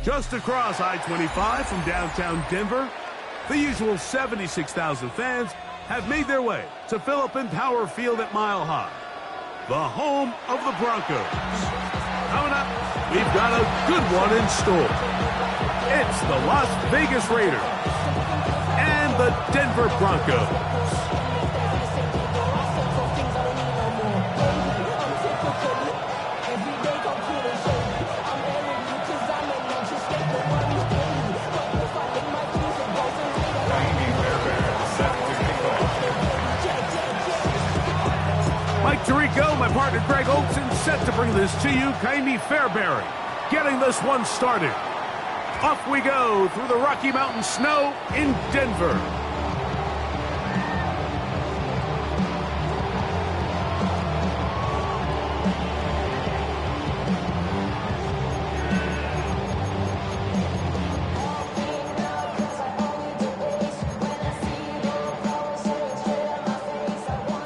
Just across I-25 from downtown Denver, the usual 76,000 fans have made their way to Phillips Power Field at Mile High, the home of the Broncos. Coming up, we've got a good one in store. It's the Las Vegas Raiders and the Denver Broncos. Mike Tirico, my partner Greg Olson, set to bring this to you. Kaimi Fairbairn getting this one started. Off we go through the Rocky Mountain snow in Denver.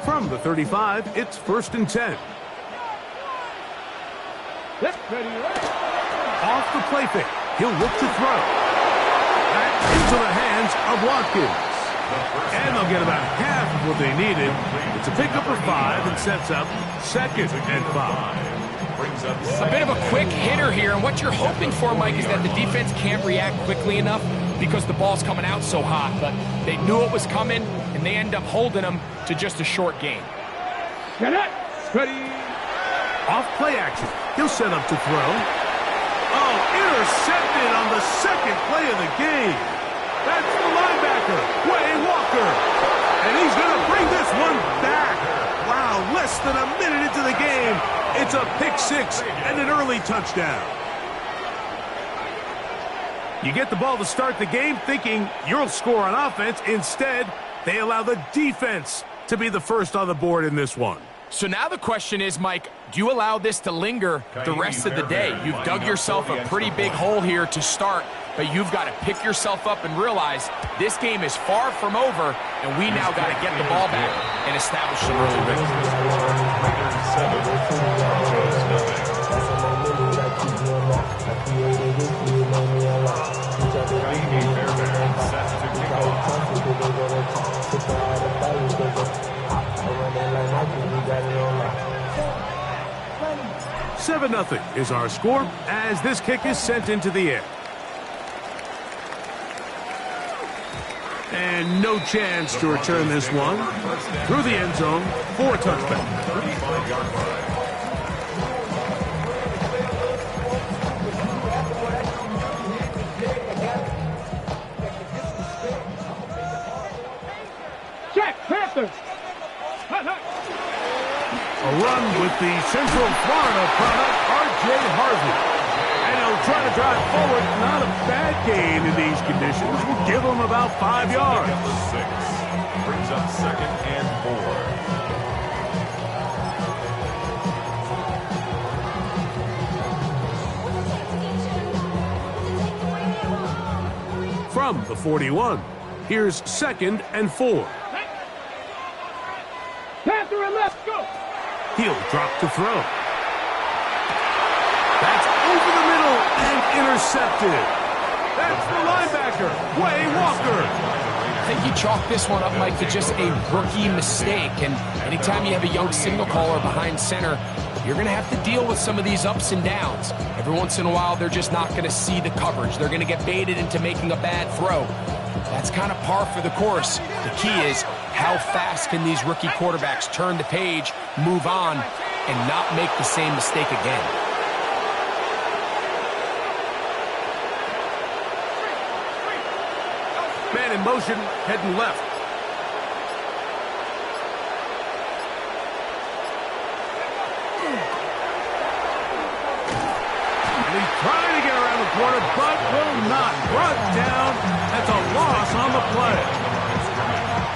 From the 35, it's 1st and 10. Off the play fake. He'll look to throw. Back into the hands of Watkins. And they'll get about half of what they needed. It's a pickup of 5 and sets up 2nd and 5. A bit of a quick hitter here, and what you're hoping for, Mike, is that the defense can't react quickly enough because the ball's coming out so hot. But they knew it was coming, and they end up holding them to just a short gain. Ready. Off play action. He'll set up to throw. Oh, intercepted on the 2nd play of the game. That's the linebacker, Wayne Walker. And he's going to bring this one back. Wow, less than a minute into the game. It's a pick 6 and an early touchdown. You get the ball to start the game thinking you'll score on offense. Instead, they allow the defense to be the first on the board in this one. So now the question is, Mike, do you allow this to linger the rest of the day? You've dug yourself a pretty big hole here to start, but you've got to pick yourself up and realize this game is far from over, and we now got to get the ball back and establish some early Seven 7-0 is our score as this kick is sent into the air. And no chance to return this one through the end zone for a touchback. Check, Panthers. A run with the Central Florida product, R.J. Harvey. And he'll try to drive forward. Not a bad gain in these conditions. We'll give him about 5 yards. 6. Brings up 2nd and 4. From the 41, here's 2nd and 4. Panther and left, go. He'll drop to throw. That's over the middle and intercepted. That's the linebacker, Wayne Walker. I think you chalk this one up, Mike, to just a rookie mistake. And anytime you have a young signal caller behind center, you're going to have to deal with some of these ups and downs. Every once in a while, they're just not going to see the coverage. They're going to get baited into making a bad throw. That's kind of par for the course. The key is how fast can these rookie quarterbacks turn the page, move on, and not make the same mistake again. Man in motion, heading left. And he's trying to get around the corner, but will not. Brought down. That's a loss on the play.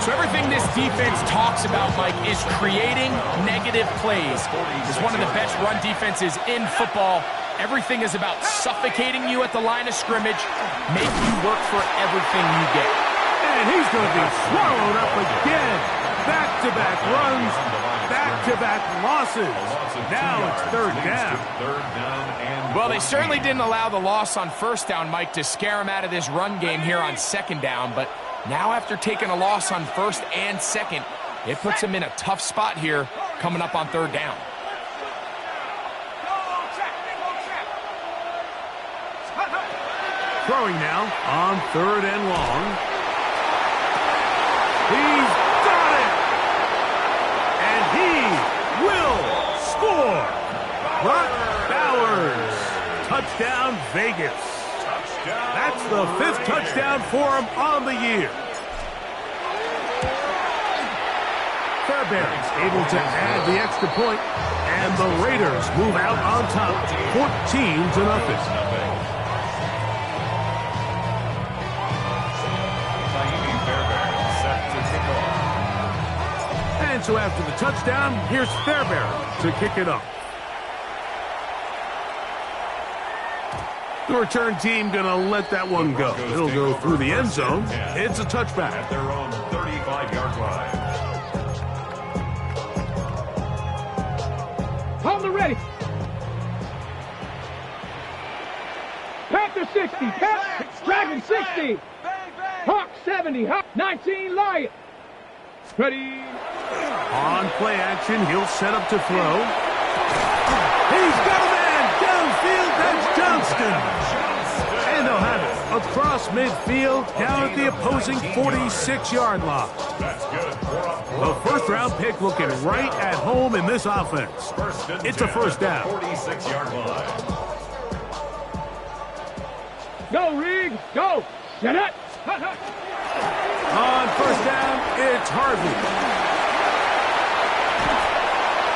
So everything this defense talks about, Mike, is creating negative plays. It's one of the best run defenses in football. Everything is about suffocating you at the line of scrimmage, make you work for everything you get. And he's going to be swallowed up again. Back-to-back runs. back-to-back losses. Now it's third down. Well, they certainly didn't allow the loss on first down, Mike, to scare him out of this run game here on second down. But now after taking a loss on first and second, it puts him in a tough spot here coming up on third down. Throwing now on third and long. He's got it! And he will score! Brock Bowers. Touchdown, Vegas. That's the 5th touchdown for him on the year. Fairbairn's able to add the extra point, and the Raiders move out on top, 14-0. And so after the touchdown, here's Fairbairn to kick it off. The return team going to let that one go. It'll go through the end zone. It's a touchback. At their own 35-yard line. Hold it ready. Panther 60. Dragon 60. Hawk 70. Hawk 19. Lion. Ready. On play action, he'll set up to throw. He's got a man downfield. That's Johnston. And they'll have it across midfield down at the opposing 46-yard line. The first-round pick looking right at home in this offense. It's a first down. 46-yard line. Go, Rig. Go. Shut up. On first down, it's Harvey.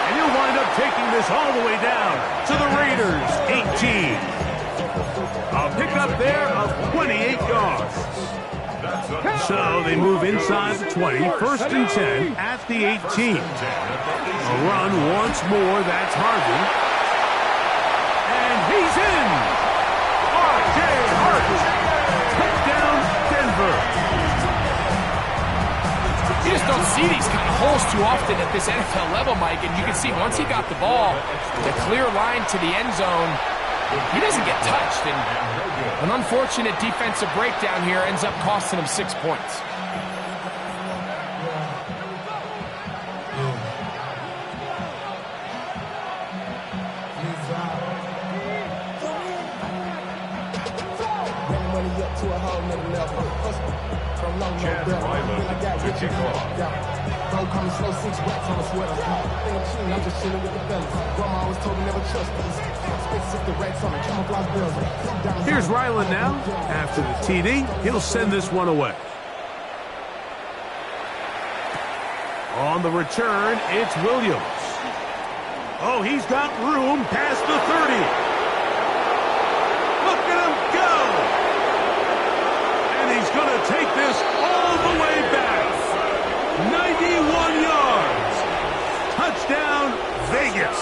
And he'll wind up taking this all the way down to the Raiders' 18. A pickup there of 28 yards. So they move inside the 20, first and 10 at the 18. A run once more, that's Harvey. And he's in! R.J. Harvey. Touchdown, Denver. You just don't see these kind of holes too often at this NFL level, Mike. And you can see once he got the ball, the clear line to the end zone, he doesn't get touched. And an unfortunate defensive breakdown here ends up costing him 6 points. Here's Ryland now. After the TD, he'll send this one away. On the return, it's Williams. Oh, he's got room past the 30. Look at him go! And he's going to take this all the way back. 91 yards. Touchdown, Vegas.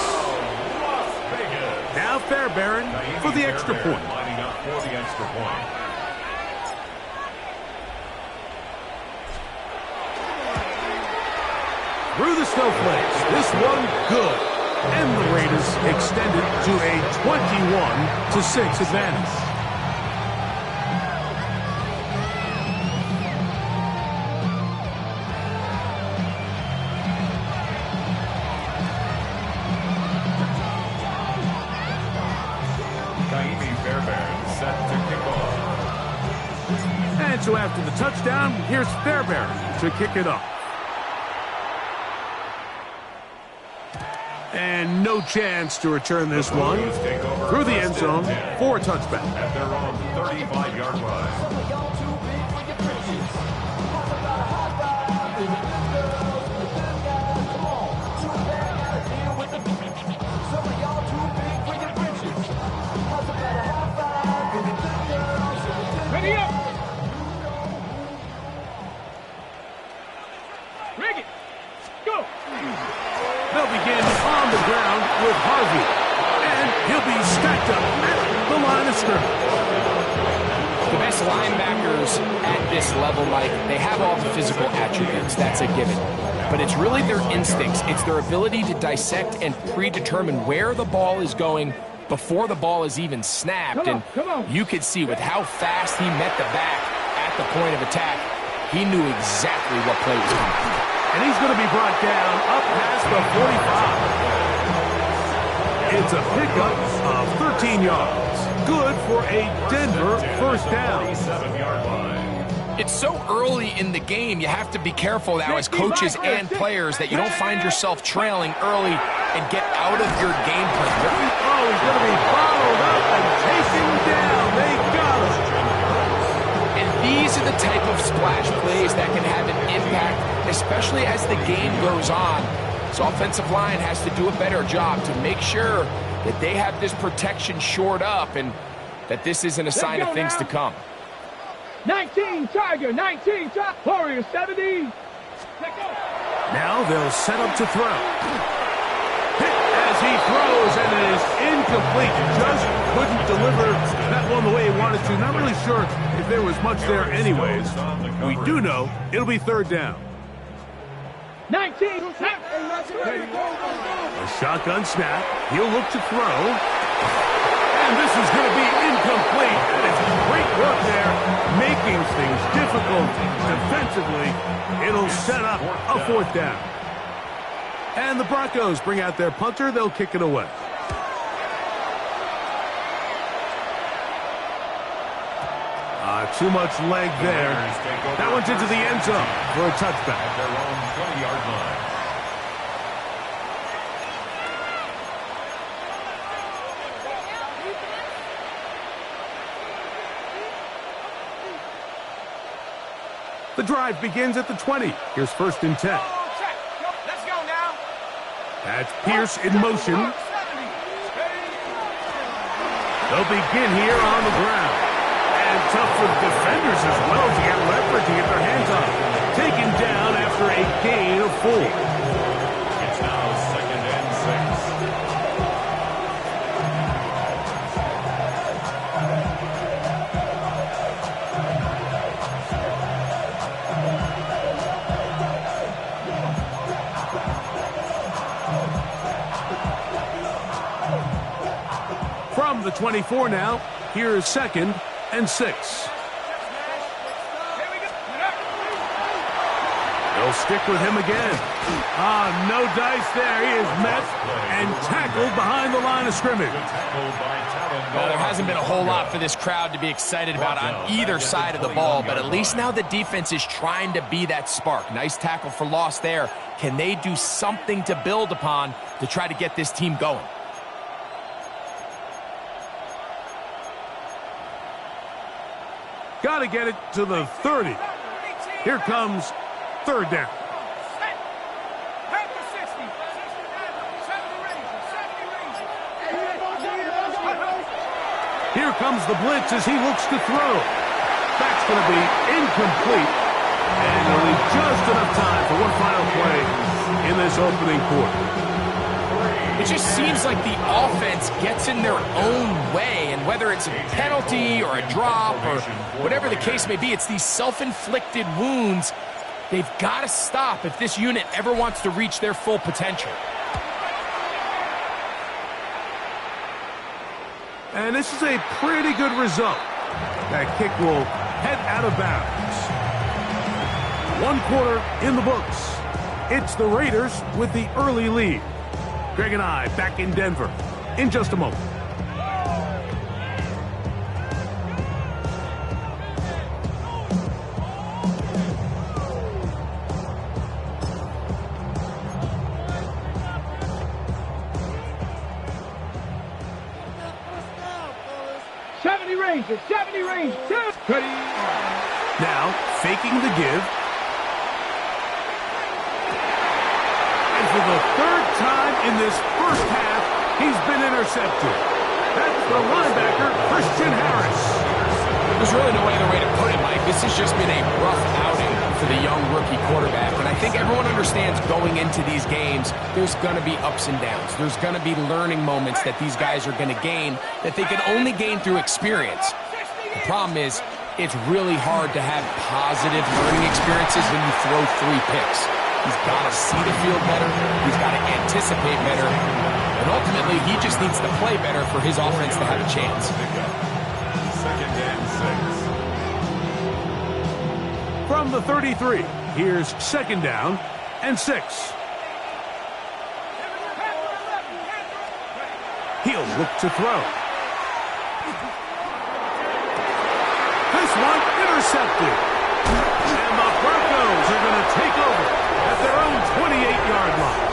Now Fairbairn for the extra point. Lining up for the extra point. Through the snowflakes, this one good. And the Raiders extended to a 21-6 advantage. And so after the touchdown, here's Fairbairn to kick it off. And no chance to return this one. Through the end zone for a touchback. At their own 35-yard line. Ready up. Rig it. Go. They'll begin on the ground with Harvey. And he'll be stacked up at the line of scrimmage. The best Linebackers at this level, Mike, they have all the physical attributes. That's a given. But it's really their instincts. It's their ability to dissect and predetermine where the ball is going before the ball is even snapped. And you could see with how fast he met the back at the point of attack, he knew exactly what play was coming. And he's going to be brought down up past the 45. It's a pickup of 13 yards. Good for a Denver first down. It's so early in the game, you have to be careful now as coaches and players that you don't find yourself trailing early and get out of your game plan. Oh, he's going to be bottled up and taken down. They got him. And these are the type of splash plays that can have an impact, especially as the game goes on. So offensive line has to do a better job to make sure that they have this protection shored up and that this isn't a sign of things to come. 19 Tiger, 19 Tiger, Warrior 70. Now they'll set up to throw. Hit as he throws, and it is incomplete. Just couldn't deliver that one the way he wanted to. Not really sure if there was much there anyways. We do know it'll be third down. 19 snap. A shotgun snap. He'll look to throw. And this is going to be incomplete. And it's great work there, making things difficult defensively. It'll set up a fourth down. And the Broncos bring out their punter. They'll kick it away. Too much leg there. That one's into the end zone for a touchback. At their own 20-yard line. The drive begins at the 20. Here's first and 10. Let's go now. That's Pierce in motion. They'll begin here on the ground. And tough for the defenders as well to get leverage to get their hands on. Taken down after a gain of 4. It's now 2nd and 6. From the 24 now, here is 2nd and 6. They'll stick with him again. No dice there. He is met and tackled behind the line of scrimmage. Well, there hasn't been a whole lot for this crowd to be excited about on either side of the ball, but at least now the defense is trying to be that spark. Nice tackle for loss there. Can they do something to build upon to try to get this team going? Got to get it to the 30. Here comes third down. Here comes the blitz as he looks to throw. That's going to be incomplete. And there'll be just enough time for one final play in this opening quarter. It just seems like the offense gets in their own way, and whether it's a penalty or a drop or whatever the case may be, it's these self-inflicted wounds. They've got to stop if this unit ever wants to reach their full potential. And this is a pretty good result. That kick will head out of bounds. 1 quarter in the books. It's the Raiders with the early lead. Greg and I back in Denver in just a moment. Rangers, 70 Rangers, Now, faking the give. And for the 3rd time in this first half, he's been intercepted. That's the linebacker, Christian Harris. There's really no other way to put it, Mike. This has just been a rough outing for the young rookie quarterback. And I think everyone understands going into these games, there's going to be ups and downs. There's going to be learning moments that these guys are going to gain that they can only gain through experience. The problem is, it's really hard to have positive learning experiences when you throw 3 picks. He's got to see the field better. He's got to anticipate better. And ultimately, he just needs to play better for his offense to have a chance. Second and 6. From the 33, here's second down and 6. He'll look to throw. This one intercepted. And the Broncos are going to take over at their own 28-yard line.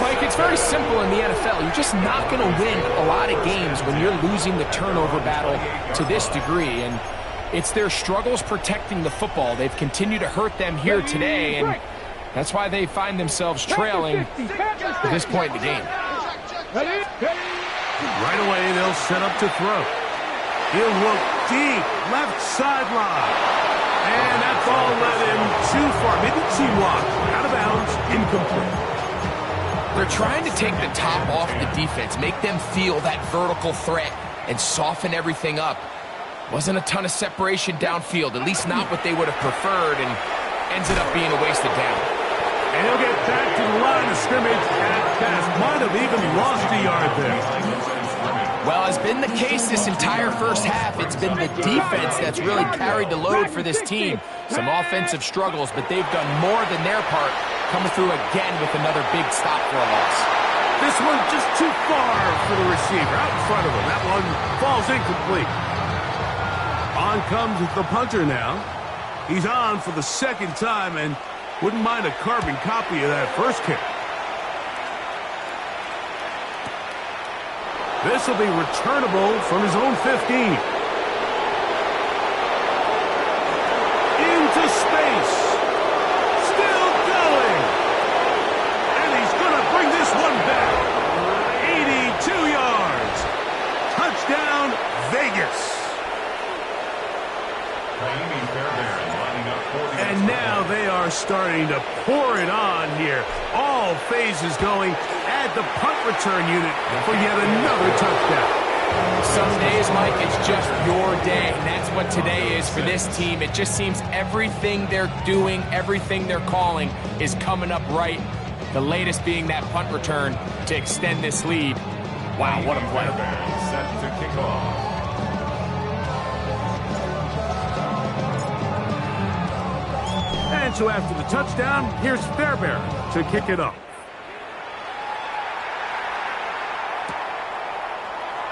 Mike, it's very simple in the NFL. You're just not going to win a lot of games when you're losing the turnover battle to this degree. And it's their struggles protecting the football. They've continued to hurt them here today, and that's why they find themselves trailing at this point in the game. Right away, they'll set up to throw. He'll look deep, left sideline. And that ball led him too far. Maybe too wide. Out of bounds, incomplete. They're trying to take the top off the defense, make them feel that vertical threat, and soften everything up. Wasn't a ton of separation downfield, at least not what they would have preferred, and ends up being a wasted down. And he'll get back to the line of scrimmage at best. Might have even lost a yard there. Well, as been the case this entire first half, it's been the defense that's really carried the load for this team. Some offensive struggles, but they've done more than their part, coming through again with another big stop for a loss. This one just too far for the receiver, out in front of him. That one falls incomplete. On comes the punter now. He's on for the second time and wouldn't mind a carbon copy of that first kick. This will be returnable from his own 15. Into space. Still going. And he's going to bring this one back. 82 yards. Touchdown, Vegas. And now they are starting to pour it on here. All phases going. Add the punt return unit for yet another touchdown. Some days, Mike, it's just your day, and that's what today is for this team. It just seems everything they're doing, everything they're calling is coming up right. The latest being that punt return to extend this lead. Wow, what a play. Set to kick off. And so after the touchdown, here's Fairbairn to kick it up.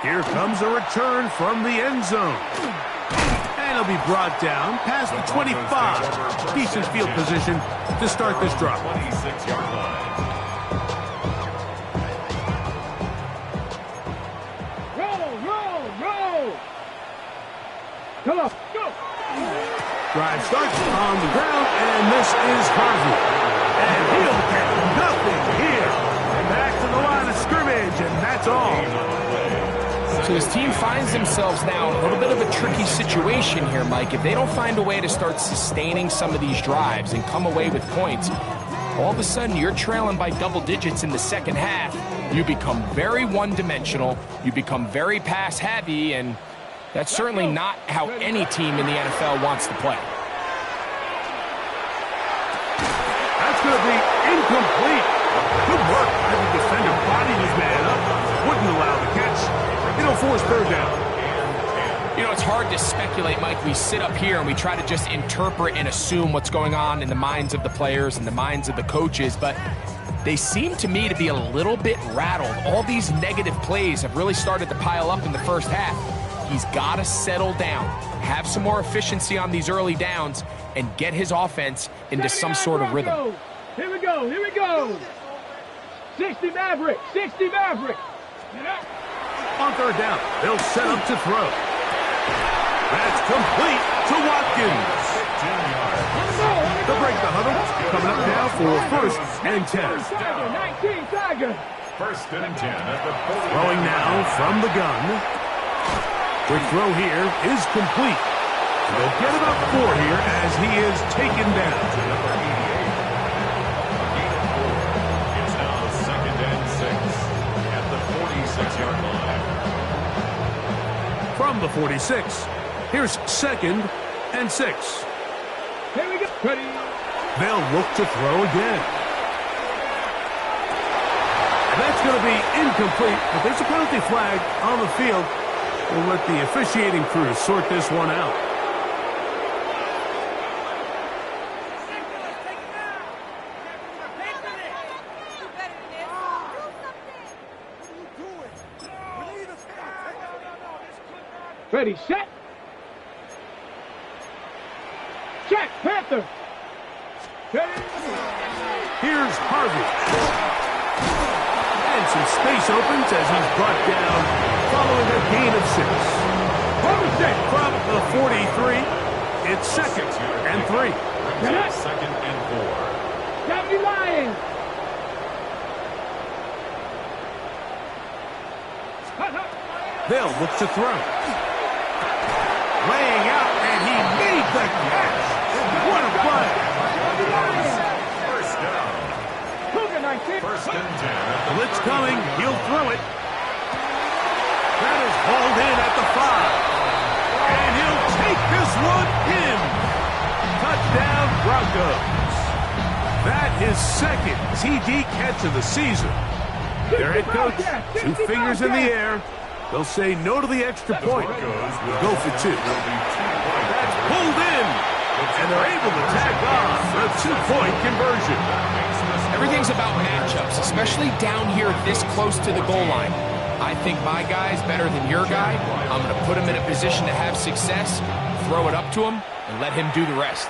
Here comes a return from the end zone. And he'll be brought down past the 25. Decent field position to start this drive. 26-yard line. Roll. Come on, go. Drive starts on the ground, and this is Harvey. And he'll get nothing here. Back to the line of scrimmage, and that's all. So this team finds themselves now in a little bit of a tricky situation here, Mike. If they don't find a way to start sustaining some of these drives and come away with points, all of a sudden you're trailing by double digits in the second half. You become very one-dimensional. You become very pass-heavy, and that's certainly not how any team in the NFL wants to play. That's going to be incomplete. Good work by the defender. Bodied his man up. Wouldn't allow the catch. It'll force third down. You know, it's hard to speculate, Mike. We sit up here and we try to just interpret and assume what's going on in the minds of the players and the minds of the coaches, but they seem to me to be a little bit rattled. All these negative plays have really started to pile up in the first half. He's got to settle down, have some more efficiency on these early downs, and get his offense into some sort of rhythm. Here we go. 60 Maverick. On third down, they'll set up to throw. That's complete to Watkins. They'll break the huddle. Coming up now for first and 10. Tiger. First and 10 at the 40. Throwing now from the gun. The throw here is complete. They'll get about 4 here as he is taken down. It's now second and 6 at the 46-yard line. From the 46, Here's 2nd and 6. Here we go. Ready. They'll look to throw again. And that's going to be incomplete, but there's a penalty flag on the field. We'll let the officiating crew sort this one out. Ready, set. Check, Panther. Ready. Here's Harvey. And some space opens as he's brought down following a gain of 6. From the 43, it's 2nd and 3. Second and 4. Deputy Lions. They'll look to throw. Laying out, and he made the catch. What a play. First down. First and 10. Blitz coming. He'll throw it. That is hauled in at the 5. And he'll take this one in. Touchdown, Broncos. That is 2nd TD catch of the season. Their head coach, 2 fingers in the air. They'll say no to the extra point. We'll go for 2. That's pulled in. And they're able to tack on the 2-point conversion. Everything's about matchups, especially down here this close to the goal line. I think my guy's better than your guy. I'm going to put him in a position to have success, throw it up to him, and let him do the rest.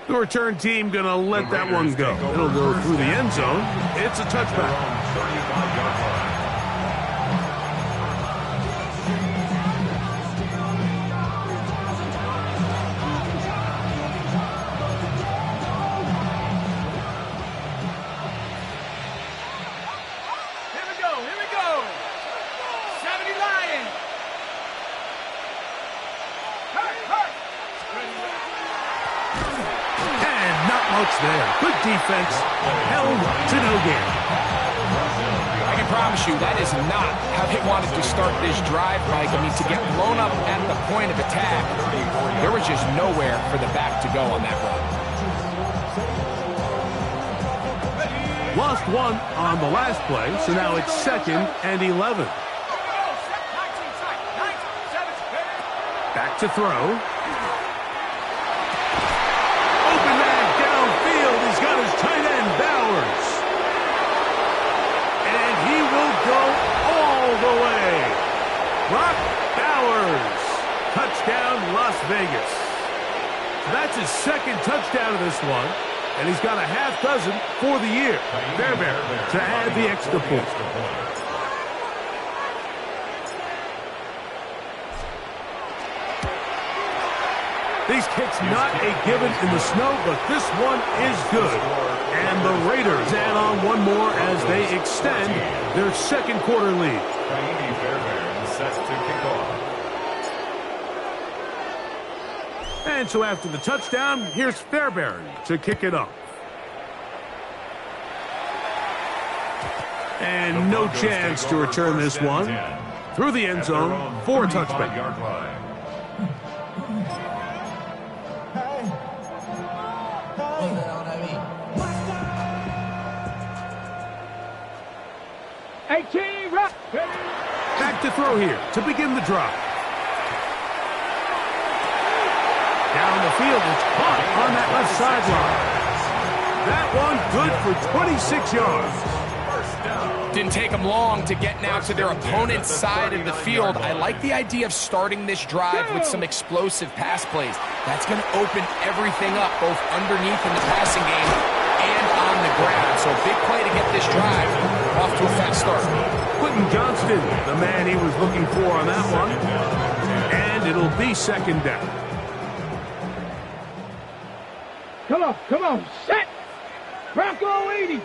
The return team going to let that one go. It'll go through the end zone. It's a touchback. 35-yard line. Here we go. 70 Lions. And not much there. Good defense. Held to no gain. I can promise you that is not how they wanted to start this drive, Mike. I mean, to get blown up at the point of attack, there was just nowhere for the back to go on that run. Lost 1 on the last play, so now it's 2nd and 11. Back to throw. Open man downfield. He's got his tight end, Bowers. And he will go all the way. Brock Bowers. Touchdown, Las Vegas. So that's his 2nd touchdown of this one. And he's got a half dozen for the year. Fairbairn to add the extra point. These kicks not a given in the snow, but this one is good. And the Raiders add on one more as they extend their 2nd quarter lead. Fairbairn set to kick off. And so after the touchdown, here's Fairbairn to kick it off. And no chance to return this one. Through the end zone for a touchback. Yard line. Back to throw here to begin the drive. Down the field, it's caught on that left sideline. That one good for 26 yards. Didn't take them long to get now to their opponent's side of the field. I like the idea of starting this drive with some explosive pass plays. That's going to open everything up, both underneath in the passing game and on the ground. So a big play to get this drive off to a fast start. Quentin Johnston, the man he was looking for on that one. And it'll be 2nd down. Come on, set. Bronco 80.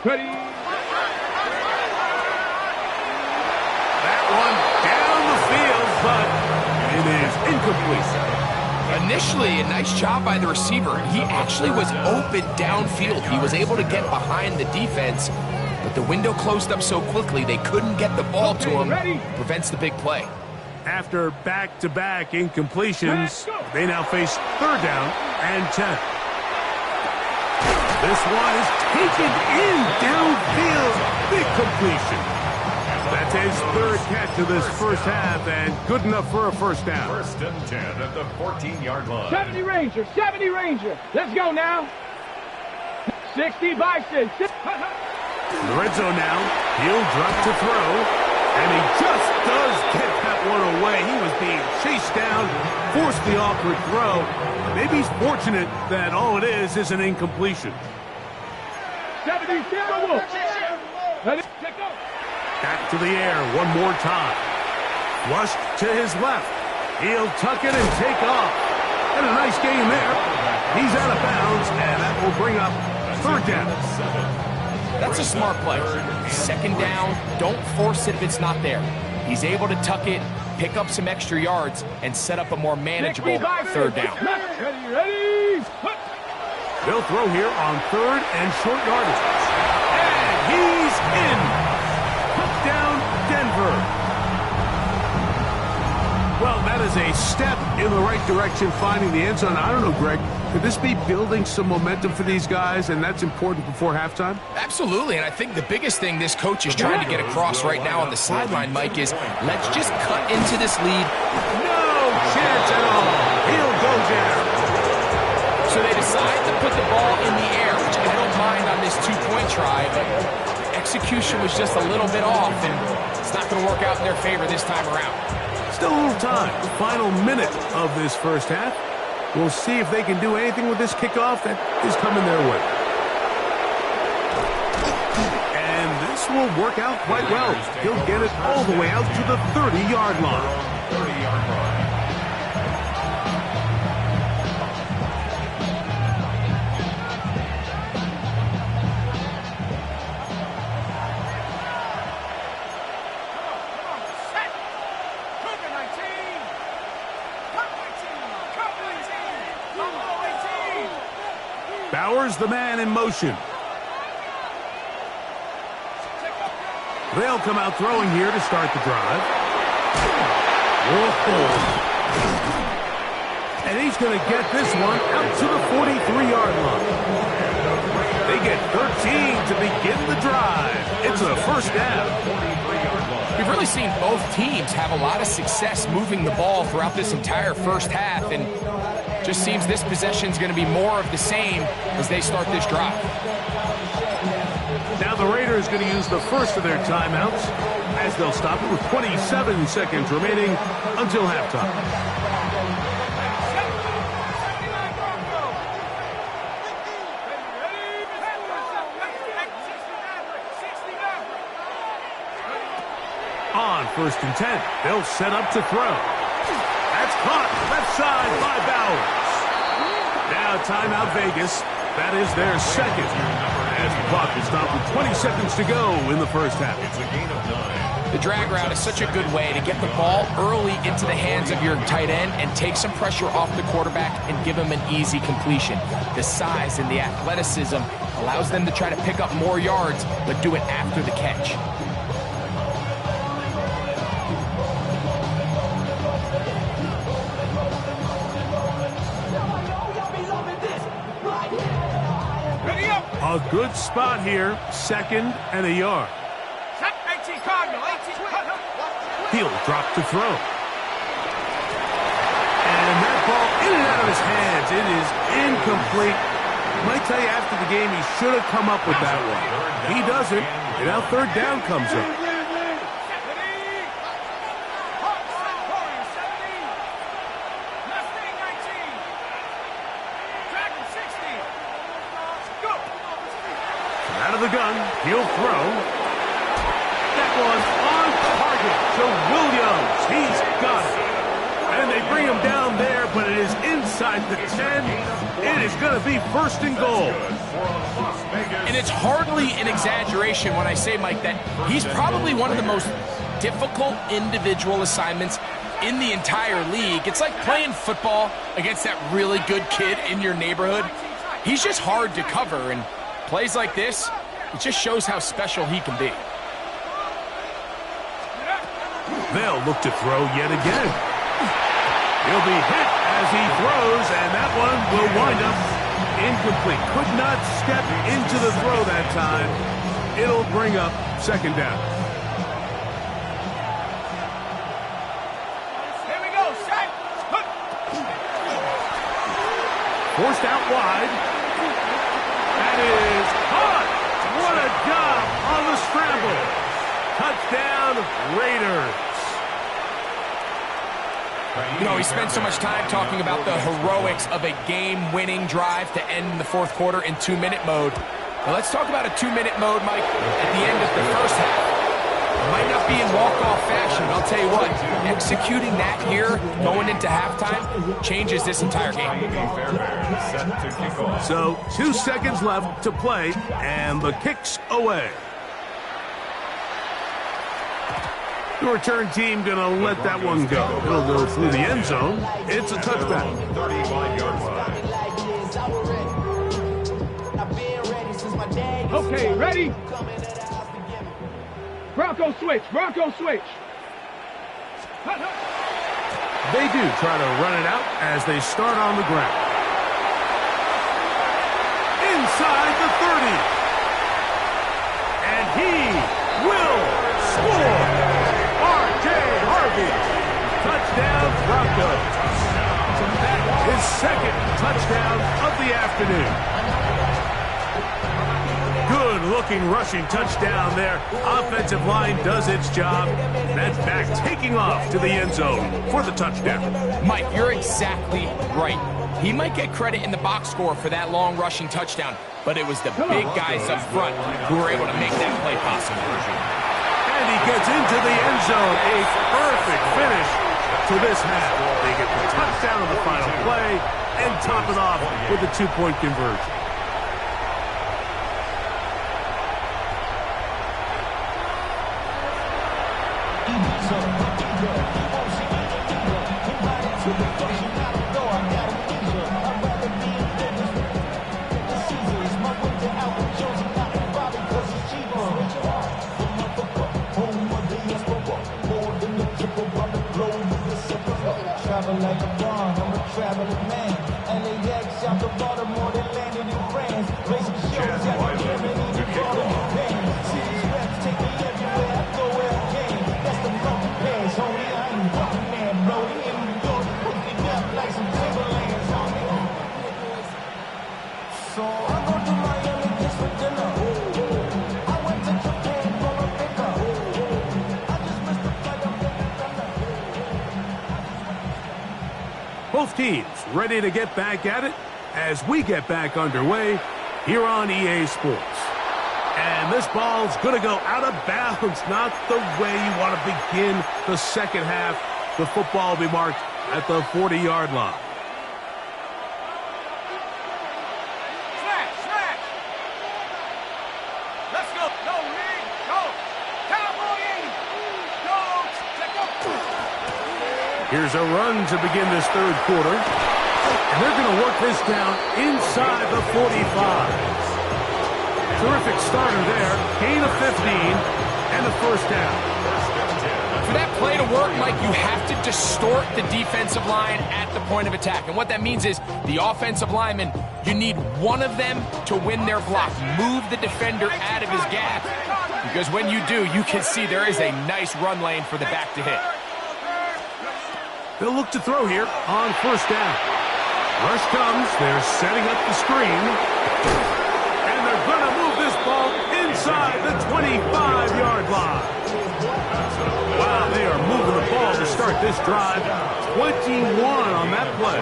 Ready. That one down the field, but it is incomplete. Initially, a nice job by the receiver. He actually was open downfield. He was able to get behind the defense but the window closed up so quickly they couldn't get the ball to him. Prevents the big play. After back-to-back incompletions, they now face 3rd down and 10. This one is taken in downfield. Big completion. That's his 3rd catch of this first half, and good enough for a first down. 1st and 10 at the 14-yard line. 70 Ranger, 70 Ranger. Let's go now. 60 Bison. In the red zone now, he'll drop to throw, and he just does get that one away. He was being chased down, forced the awkward throw. Maybe he's fortunate that all it is an incompletion. 70 Wolf. Let it go. Back to the air one more time. Flushed to his left. He'll tuck it and take off. And a nice game there. He's out of bounds, and that will bring up 3rd down. That's a smart play. 2nd down, don't force it if it's not there. He's able to tuck it, pick up some extra yards, and set up a more manageable 3rd down. Ready. They'll throw here on 3rd and short yardage. And he's in. Touchdown, Denver. Well, that is a step in the right direction, finding the end zone. I don't know, Greg, could this be building some momentum for these guys, and that's important before halftime? Absolutely, and I think the biggest thing this coach is trying to get across right now on the sideline, Mike, is let's just cut into this lead. No chance at all. He'll go down. So they decide to put the ball in the air, which I don't mind on this 2-point try, but execution was just a little bit off, and it's not going to work out in their favor this time around. Still a little time. Final minute of this first half. We'll see if they can do anything with this kickoff that is coming their way. And this will work out quite well. He'll get it all the way out to the 30-yard line. 30-yard line. Bowers, the man in motion. They'll come out throwing here to start the drive. Whoa. And he's going to get this one out to the 43-yard line. They get 13 to begin the drive. It's a first down. We've really seen both teams have a lot of success moving the ball throughout this entire first half, and just seems this possession is going to be more of the same as they start this drive. Now the Raiders going to use the first of their timeouts as they'll stop it with 27 seconds remaining until halftime. On 1st and 10, they'll set up to throw. That's caught left side by Bowers. Now timeout Vegas. That is their second. As the clock is stopped with 20 seconds to go in the first half. It's a gain of 9. The drag route is such a good way to get the ball early into the hands of your tight end and take some pressure off the quarterback and give him an easy completion. The size and the athleticism allows them to try to pick up more yards, but do it after the catch. A good spot here, 2nd and a yard. He'll drop to throw. And that ball in and out of his hands. It is incomplete. Might tell you after the game he should have come up with that one. He doesn't, and now 3rd down comes up. Out of the gun, he'll throw. That one on target to Williams. He's got it. And they bring him down there, but it is inside the 10. It is going to be 1st and goal. And it's hardly an exaggeration when I say, Mike, that he's probably one of the most difficult individual assignments in the entire league. It's like playing football against that really good kid in your neighborhood. He's just hard to cover, and plays like this, It just shows how special he can be. They'll look to throw yet again. He'll be hit as he throws, and that one will wind up incomplete. Could not step into the throw that time. It'll bring up second down. Here we go, set. Forced out wide. That is caught. What a job on the scramble. Touchdown, Raiders. You know, he spent so much time talking about the heroics of a game-winning drive to end the fourth quarter in 2-minute mode. Now let's talk about a 2-minute mode, Mike, at the end of the first half. It might not be in walk-off fashion, I'll tell you what. Executing that here, going into halftime, changes this entire game. So 2 seconds left to play, and the kick's away. The return team going to let that one go. It'll go through the end zone. It's a touchback. 35-yard line. Okay, ready? Bronco switch, Bronco switch. They do try to run it out as they start on the ground. Inside the 30. And he will score. Touchdown, Broncos. His second touchdown of the afternoon. Good-looking rushing touchdown there. Offensive line does its job. That's back taking off to the end zone for the touchdown. Mike, you're exactly right. He might get credit in the box score for that long rushing touchdown, but it was the big guys up front who were able to make that play possible. And he gets into the end zone. A perfect finish to this half. They get the touchdown on the final play and top it off with a 2-point conversion. Like a bond, I'm a traveling man. LAX out the Baltimore, they landed in France. Racing shows out the Germany, the Baltimore bands. Cities reps take me everywhere, I go where I can. That's the funky bands, homie. I ain't walking man, Brody. In New York, put it up like some Timberlands, homie. So I go to Miami just for dinner. I went to Japan for a pickup. I just missed the flight up in Thunder. Both teams ready to get back at it as we get back underway here on EA Sports. And this ball's going to go out of bounds, not the way you want to begin the second half. The football will be marked at the 40-yard line. Snap, snap. Let's go. Go, Reed. Go. Cowboy 80. Go. Check go. Here's a run to begin this third quarter. And they're going to work this down inside the 45. Terrific starter there. Gain of 15 and a first down. For that play to work, Mike, you have to distort the defensive line at the point of attack. And what that means is the offensive lineman, you need one of them to win their block. Move the defender out of his gap. Because when you do, you can see there is a nice run lane for the back to hit. They'll look to throw here on first down. Rush comes. They're setting up the screen. And they're going to move this ball inside the 25-yard line. Wow, they are moving the ball to start this drive. 21 on that play.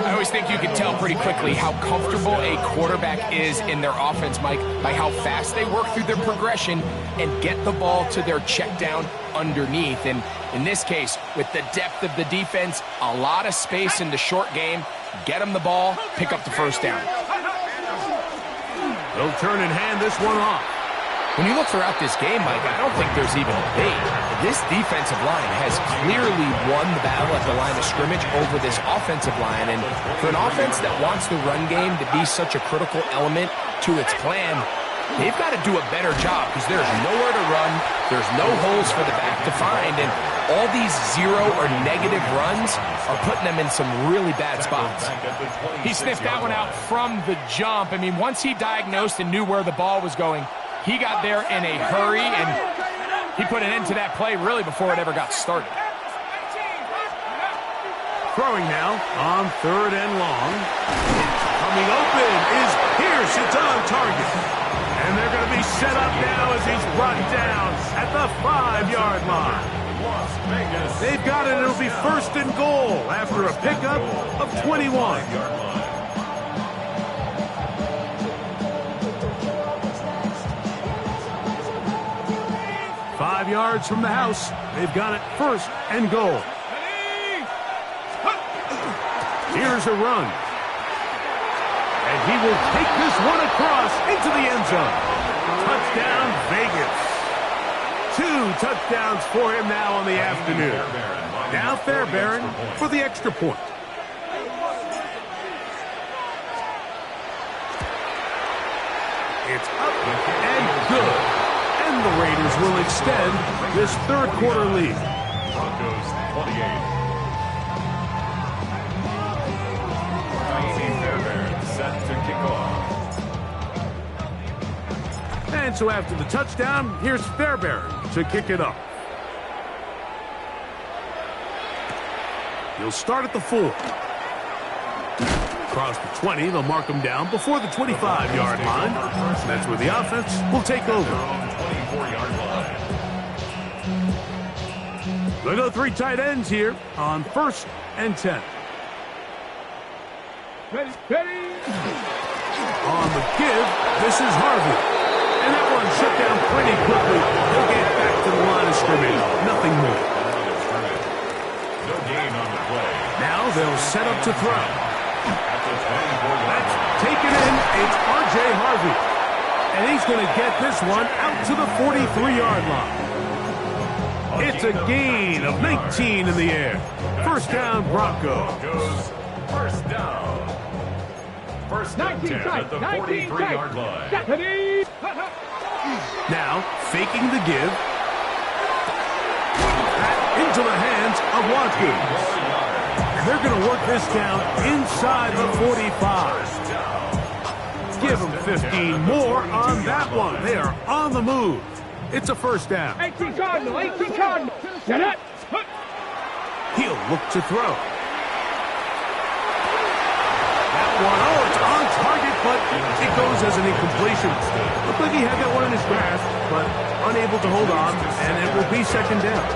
I always think you can tell pretty quickly how comfortable a quarterback is in their offense, Mike, by how fast they work through their progression and get the ball to their check down underneath. And in this case, with the depth of the defense, a lot of space in the short game, get them the ball, pick up the first down. They'll turn and hand this one off. When you look throughout this game, Mike, I don't think there's even a debate. This defensive line has clearly won the battle at the line of scrimmage over this offensive line. And for an offense that wants the run game to be such a critical element to its plan, they've got to do a better job because there's nowhere to run, there's no holes for the back to find, and all these zero or negative runs are putting them in some really bad spots. He sniffed that one out from the jump. I mean, once he diagnosed and knew where the ball was going, he got there in a hurry, and he put an end to that play really before it ever got started. Throwing now on 3rd and long. Coming open is Pierce. It's on target. And they're going to be set up now as he's brought down at the 5-yard line. They've got it. It'll be 1st and goal after a pickup of 21. 5 yards from the house. They've got it 1st and goal. Here's a run. And he will take this one across into the end zone. Touchdown, Vegas. 2 touchdowns for him now on the afternoon. Now Fairbairn for the extra point. It's up and good. And the Raiders will extend this 3rd quarter lead. Broncos 28. Fairbairn set to kick off. And so after the touchdown, here's Fairbairn to kick it up. He'll start at the 4. Across the 20, they'll mark him down before the 25-yard line. That's where the offense will take over. 24-yard line. They'll go 3 tight ends here on 1st and 10. Ready. On the give, this is Harvey. And that one shut down pretty quickly. He'll get back to the line of scrimmage. Nothing more. No gain on the play. Now they'll set up to throw. At the 24-yard That's line. taken in. It's R.J. Harvey. And he's going to get this one out to the 43-yard line. It's a gain of 19 in the air. 1st down, Broncos. 1st down. 1st and 10 at the 43-yard line. Now, faking the give. Into the hands of Watkins. And they're going to work this down inside the 45. Give them 15 more on that one. They are on the move. It's a 1st down. 18 Cardinal. Get it. He'll look to throw. That one, it's on target, but it goes as an incompletion. Looked like he had that one in his grasp, but unable to hold on, and it will be 2nd down.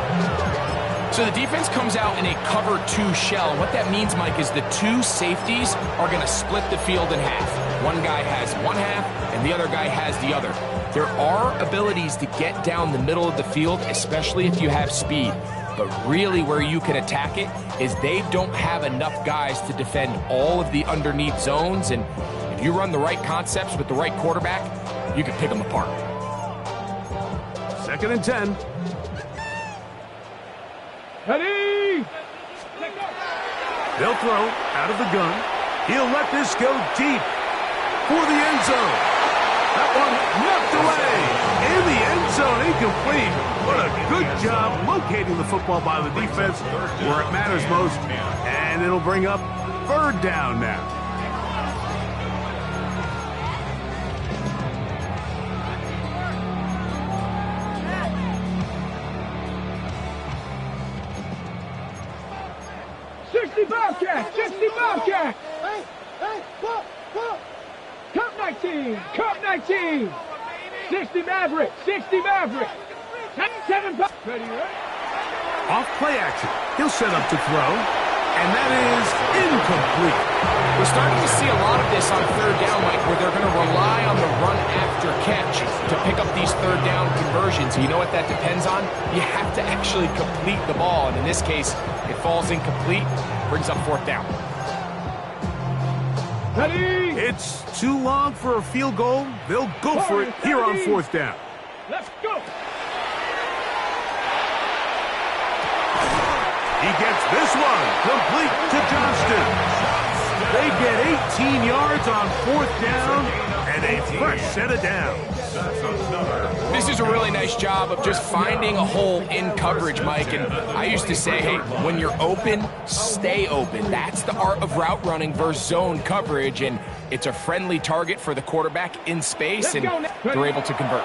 So the defense comes out in a cover 2 shell. What that means, Mike, is the 2 safeties are going to split the field in half. One guy has one half, and the other guy has the other. There are abilities to get down the middle of the field, especially if you have speed. But really where you can attack it is they don't have enough guys to defend all of the underneath zones. And if you run the right concepts with the right quarterback, you can pick them apart. 2nd and 10. Ready. They'll throw out of the gun. He'll let this go deep for the end zone. That one knocked away in the end zone, incomplete. What a good job locating the football by the defense where it matters most. And it'll bring up 3rd down now. Bobcat. 60 Bobcat. Cup 19. 60 Maverick. 7 Ready, right? Off play action. He'll set up to throw. And that is incomplete. We're starting to see a lot of this on 3rd down, Mike, where they're going to rely on the run after catch to pick up these 3rd down conversions. You know what that depends on? You have to actually complete the ball. And in this case, it falls incomplete, brings up 4th down. Ready? It's too long for a field goal. They'll go for it here on 4th down. Let's go. He gets this one complete to Johnston. They get 18 yards on 4th down, and a fresh set of downs. This is a really nice job of just finding a hole in coverage, Mike. And I used to say, hey, when you're open, stay open. That's the art of route running versus zone coverage. And it's a friendly target for the quarterback in space, and they're able to convert.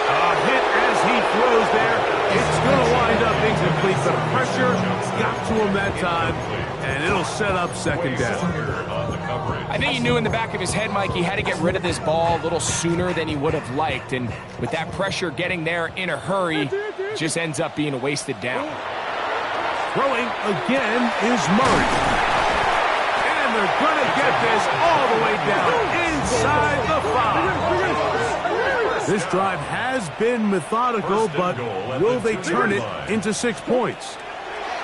A hit as he throws there. It's going to wind up incomplete. The pressure got to him that time, and it'll set up second down. I think he knew in the back of his head, Mike, he had to get rid of this ball a little sooner than he would have liked. And with that pressure getting there in a hurry, it just ends up being a wasted down. Throwing again is Murray. And they're going to get this all the way down inside the 5. This drive has been methodical, but will they turn it into 6 points?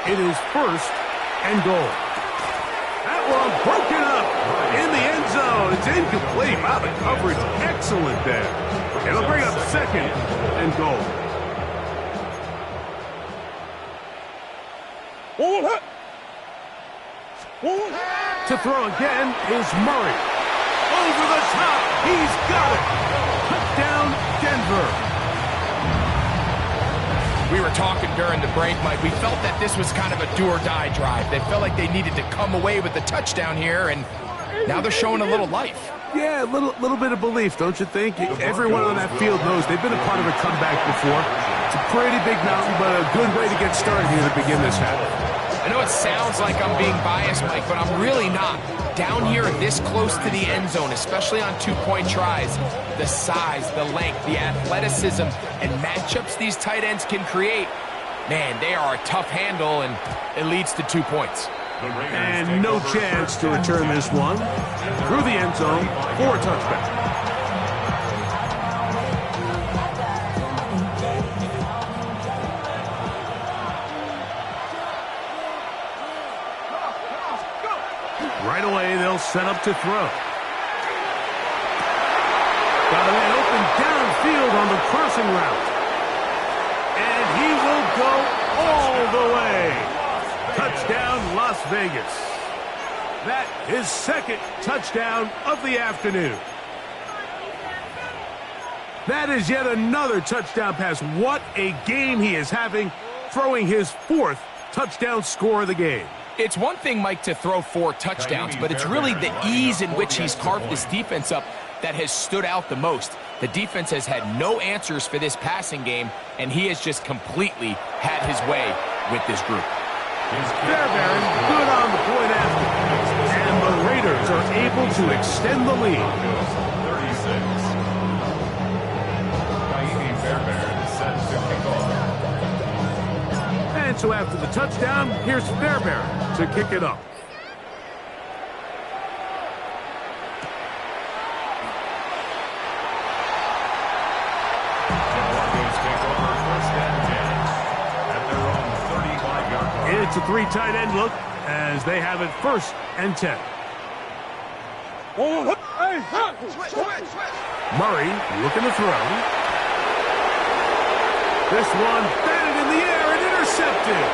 It is first and goal. That one broken up in the end zone. It's incomplete. Wow, the coverage excellent there. It'll bring up second and goal. To throw again is Murray. Over the top. He's got it. Touchdown, Denver. We were talking during the break, Mike. We felt that this was kind of a do-or-die drive. They felt like they needed to come away with the touchdown here, and now they're showing a little life. Yeah, a little bit of belief, don't you think? Everyone on that field knows they've been a part of a comeback before. It's a pretty big mountain, but a good way to get started here to begin this half. I know it sounds like I'm being biased, Mike, but I'm really not. Down here this close to the end zone, especially on two-point tries, the size, the length, the athleticism, and matchups these tight ends can create, man, they are a tough handle, and it leads to 2 points. And no chance to return this one. Through the end zone for a touchback. Right away, they'll set up to throw. Got a man open downfield on the crossing route. And he will go all the way. Touchdown, Las Vegas. That is second touchdown of the afternoon. That is yet another touchdown pass. What a game he is having, throwing his 4th touchdown score of the game. It's one thing, Mike, to throw 4 touchdowns, but it's really the ease in which he's carved this defense up that has stood out the most. The defense has had no answers for this passing game, and he has just completely had his way with this group. Fairbairn good on the point after. And the Raiders are able to extend the lead. 36. Fairbairn set to kick off. And so after the touchdown, here's Fairbairn to kick it up. It's a 3 tight end look as they have it first and 10. Murray looking to throw. This one batted in the air and intercepted.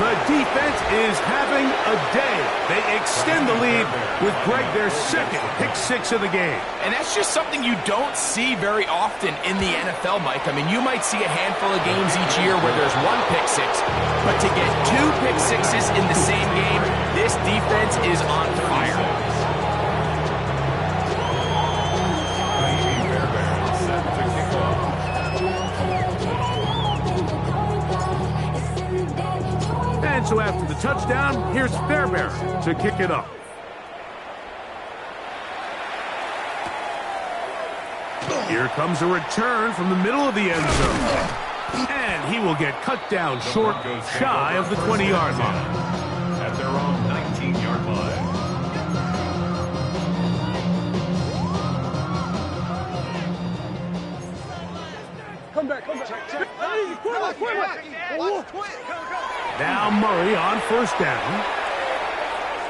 The defense is having a day. They extend the lead with Greg their second pick-6 of the game. And that's just something you don't see very often in the NFL, Mike. I mean, you might see a handful of games each year where there's 1 pick-6, but to get 2 pick-6s in the same game, this defense is on fire. And so after the touchdown, here's Fairbairn to kick it up. Here comes a return from the middle of the end zone. And he will get cut down short, shy of the 20-yard line. At their own 19-yard line. Come back. Now Murray on first down.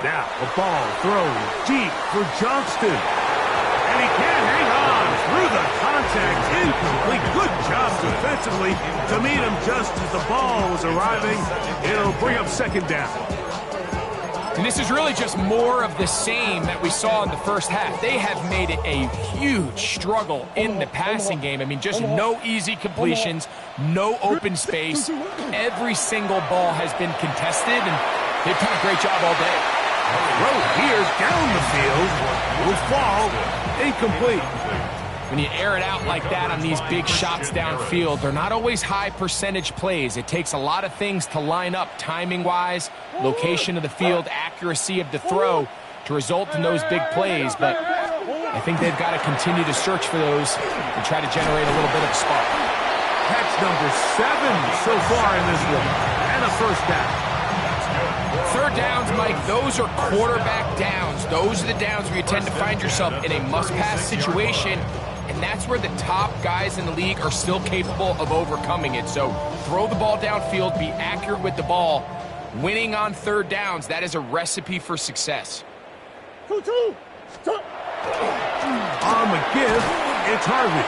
Now a ball thrown deep for Johnston. And he can't hang on through the contact, incomplete. Good job defensively to meet him just as the ball was arriving. It'll bring up second down. And this is really just more of the same that we saw in the first half. They have made it a huge struggle in the passing game. I mean, just no easy completions, no open space. Every single ball has been contested, and they've done a great job all day. Throw here down the field will fall incomplete. When you air it out like that on these big shots downfield, they're not always high percentage plays. It takes a lot of things to line up timing-wise, location of the field, accuracy of the throw to result in those big plays. But I think they've got to continue to search for those and try to generate a little bit of a spark. Catch number 7 so far in this one, and a first down. Third downs, Mike, those are quarterback downs. Those are the downs where you tend to find yourself in a must-pass situation, and that's where the top guys in the league are still capable of overcoming it. So throw the ball downfield, be accurate with the ball. Winning on third downs, that is a recipe for success. On the give, it's Harvey.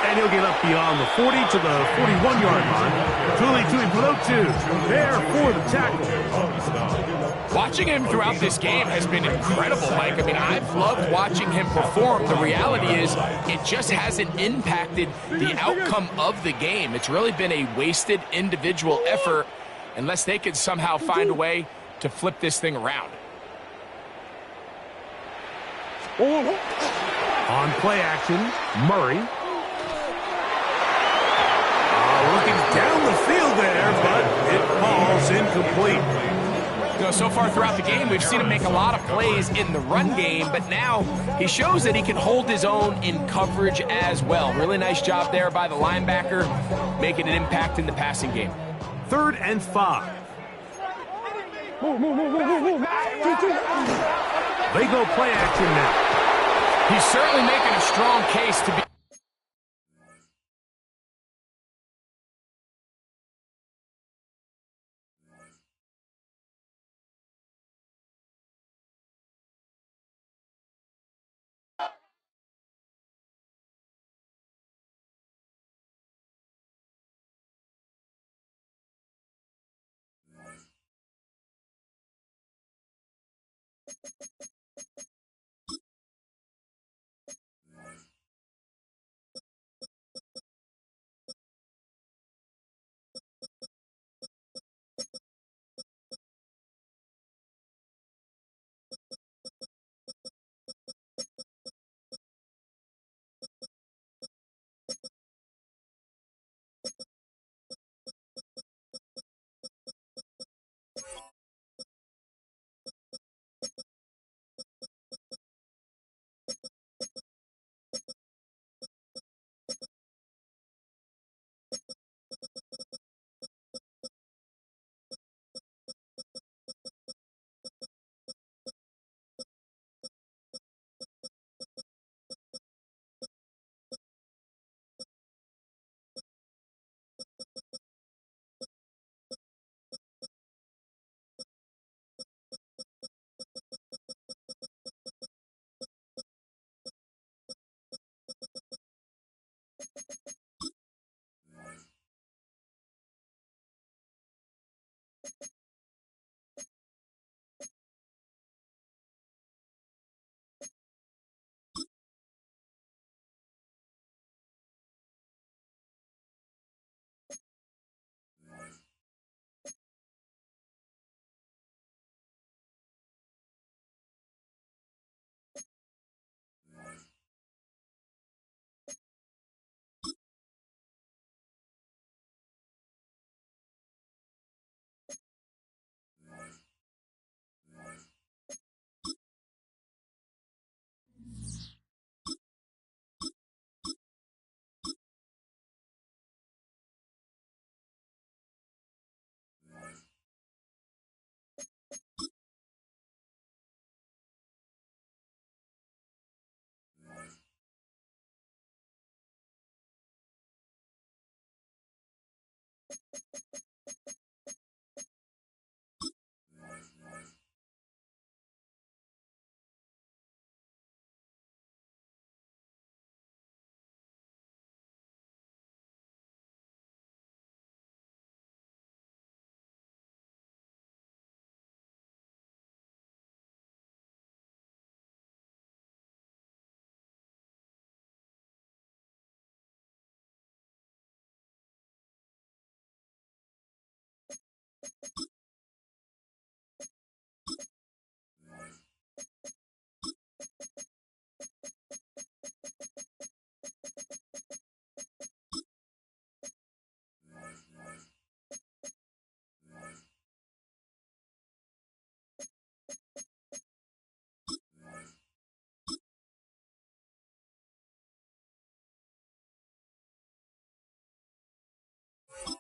And he'll get up beyond the 40 to the 41-yard line. Tuli below 2. There for the tackle. Watching him throughout this game has been incredible, Mike. I mean, I've loved watching him perform. The reality is it just hasn't impacted the outcome of the game. It's really been a wasted individual effort unless they can somehow find a way to flip this thing around. On play action, Murray. Looking down the field there, but it falls incomplete. You know, so far throughout the game, we've seen him make a lot of plays in the run game, but now he shows that he can hold his own in coverage as well. Really nice job there by the linebacker, making an impact in the passing game. 3rd and 5. They go play action now. He's certainly making a strong case to be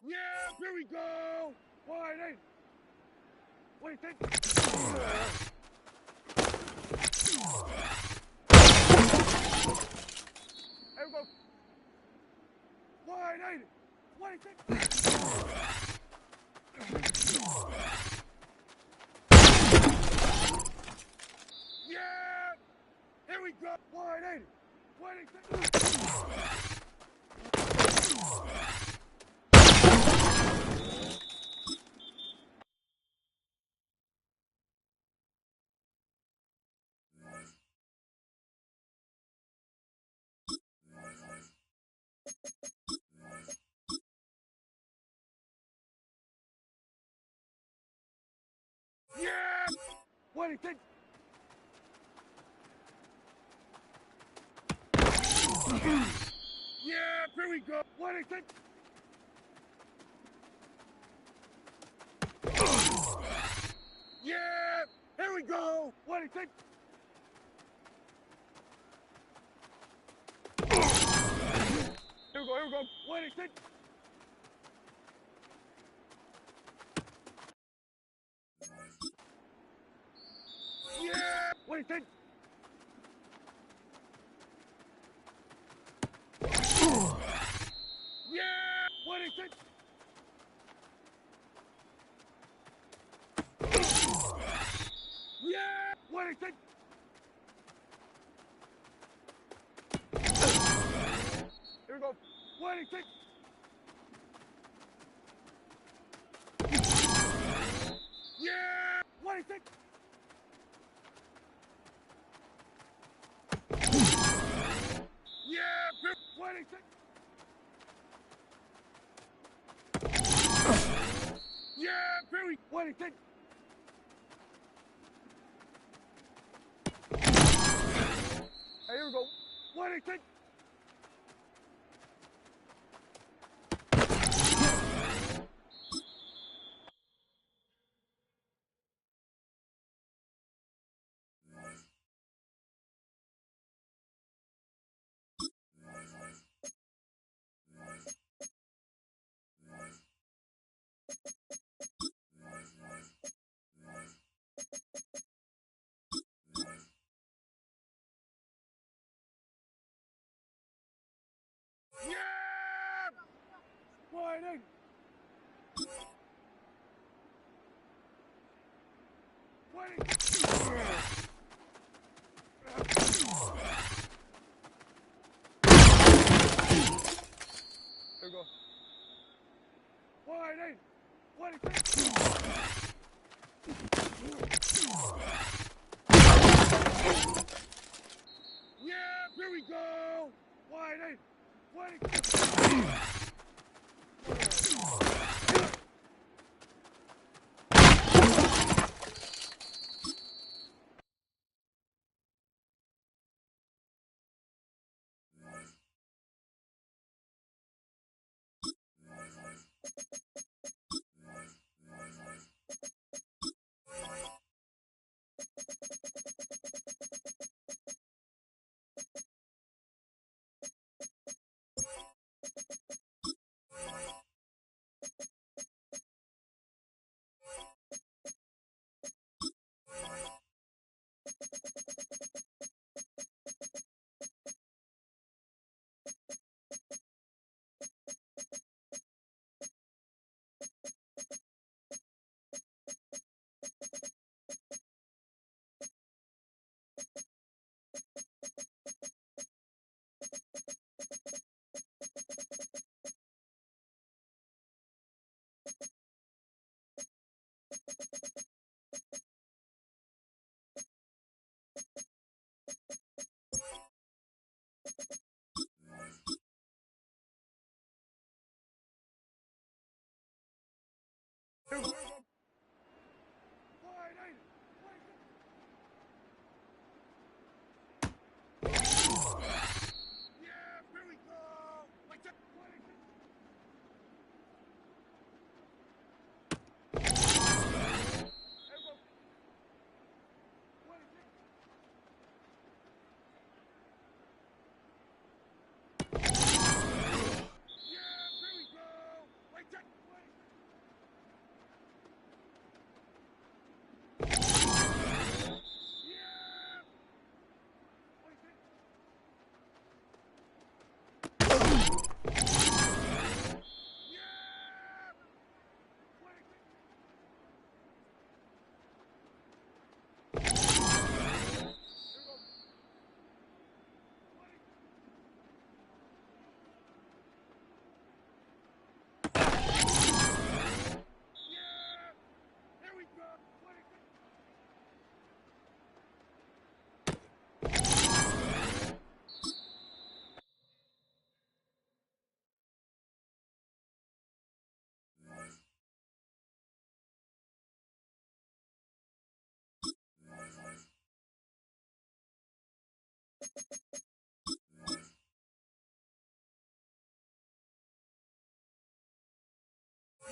Yeah, here we go. Wide eight. What do you think? There we go. Wide eight. What do you think? Yeah. Here we go. Wide eight. What do you think? Yeah! What do you think? Yeah, here we go. What do you think? Yeah, here we go. What do you think? Here we go, here we go. What do you think? Yeah! What do you think? Yeah! What do you think? Yeah! What do you think? Here we go. What do you think? Yeah! What do you think? Yeah! What do you think? Yeah! What do you think? Hey, here we go. What do you think? Yeah! Why not? What do you think? Here we go. Why not? What do you think? Yeah, here we go. Why not? What do you think?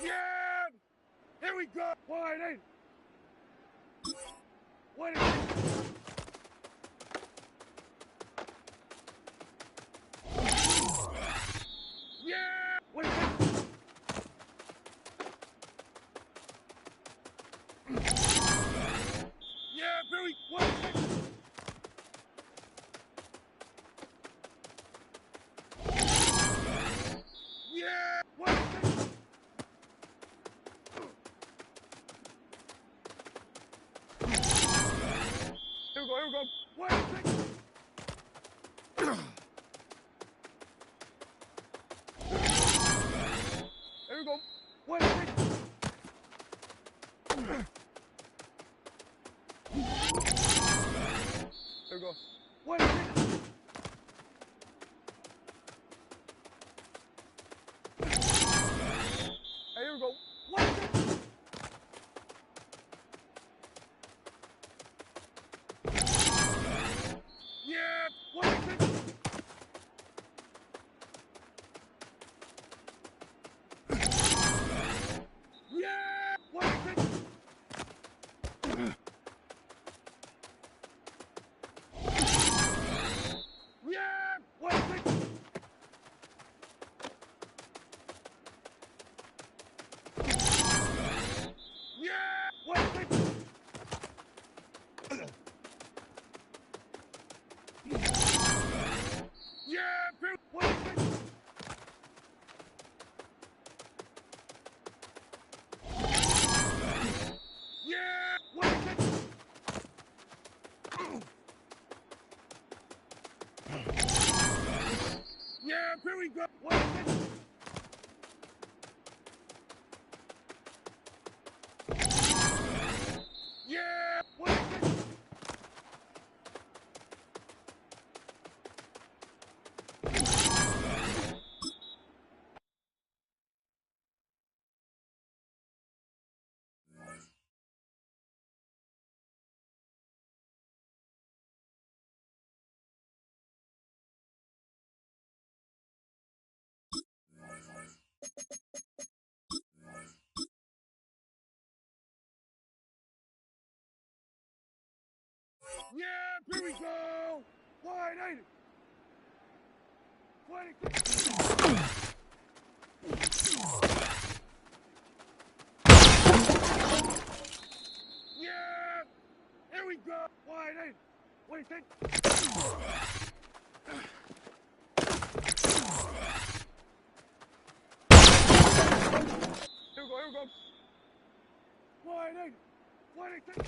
Yeah! Here we go! Wide eight! Wide eight! Yeah! Wait, yeah, Billy! Wait, yeah! Wait, here we go, here we go! Wait, here we go! Wait, there we go. Wait, here we go. Wait, yeah, wait, yeah, wait, yeah, wait, yeah, wait, yeah, Bill, wait, yeah, wait, yeah, here we go. Wait, yeah, wait, yeah, here we go. Wide eight. 20. Yeah! Here we go! Wide eight! What do you think? Here we go, here we go! Wide eight! What do you think?